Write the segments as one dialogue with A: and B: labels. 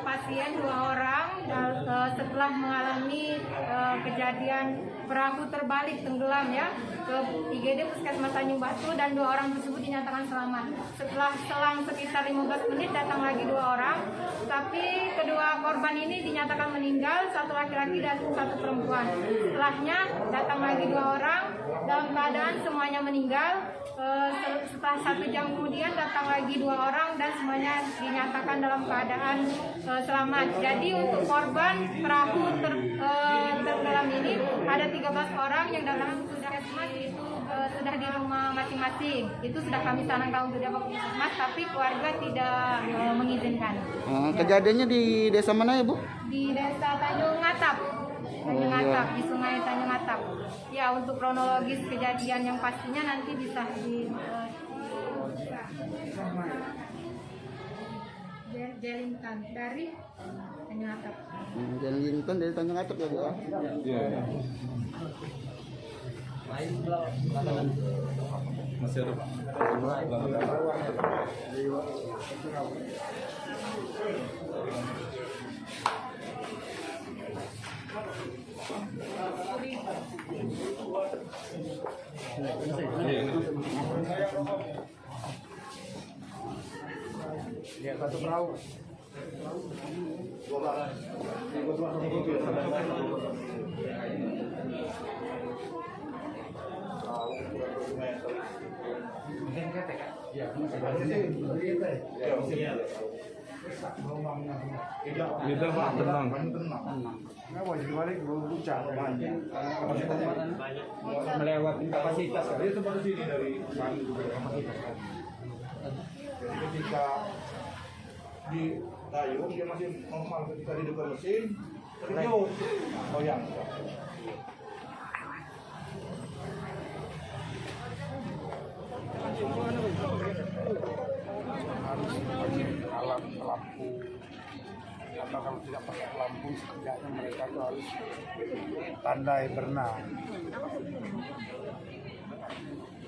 A: Pasien 2 orang setelah mengalami kejadian perahu terbalik tenggelam ya ke IGD Puskesmas Tanjung Batu, dan 2 orang tersebut dinyatakan selamat. Setelah selang sekitar 15 menit datang lagi 2 orang, tapi kedua korban ini dinyatakan meninggal, 1 laki-laki dan 1 perempuan. Setelahnya datang lagi 2 orang dalam keadaan semuanya meninggal. Setelah 1 jam kemudian datang lagi 2 orang dan semuanya dinyatakan dalam keadaan selamat. Jadi untuk korban perahu tenggelam ini ada 13 orang yang dalam puskesmas itu sudah di rumah masing-masing. Itu sudah kami sarankan untuk dibawa ke puskesmas, tapi keluarga tidak mengizinkan.
B: Kejadiannya di desa mana ya, Bu?
A: Di desa Tanjung Atap. Tanjung Atap, di Sungai Tanjung Atap. Ya, untuk kronologis kejadian yang pastinya nanti bisa di Jelingkan dari Tanjung Atap.
B: Jelingkan dari Tanjung Atap ya, Bu?
C: Iya. Masih ada.
D: Ya, 1 perahu.
C: Kita Pak, tenang.
D: Melewati kapasitas.
E: Dia seperti sini dari kapasitas. Ketika di dayung dia masih normal, ketika di depan mesin terjun goyang.
D: Harus alat lampu, atau kalau tidak pakai lampu setidaknya mereka itu harus pandai berenang.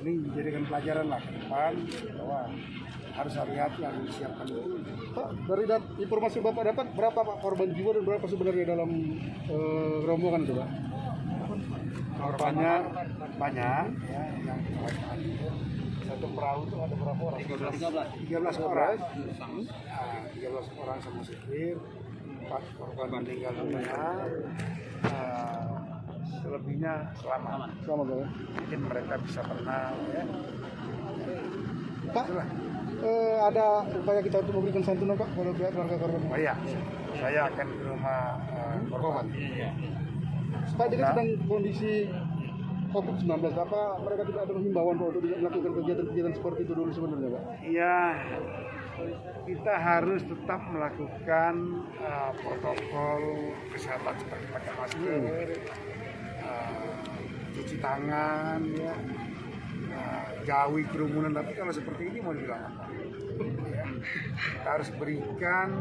D: Ini dijadikan pelajaran lah ke depan bahwa harus hati-hati, harus disiapkan dulu.
B: Pak, dari informasi Bapak dapat berapa Pak korban jiwa dan berapa sebenarnya dalam rombongan itu, Pak?
D: Korbannya banyak ya, yang kecelakaan. 1 perahu itu ada berapa orang? 13 orang. 13 orang sama supir, 4 korban meninggal dunia. Selebihnya selamat.
B: Selamat, Pak.
D: Mungkin mereka bisa berenang ya.
B: Pak, ada upaya kita untuk memberikan santunan Pak pada pihak keluarga korban?
D: Oh iya, saya akan ke rumah korban.
B: Pak, ini sedang kondisi COVID-19, apa mereka tidak ada himbauan Pak untuk melakukan kegiatan-kegiatan seperti itu dulu sebenarnya, Pak?
D: Iya, kita harus tetap melakukan protokol kesehatan seperti pakai masker, cuci tangan, ya, jauhi kerumunan. Tapi kalau seperti ini mau dibilang apa? Ya, kita harus berikan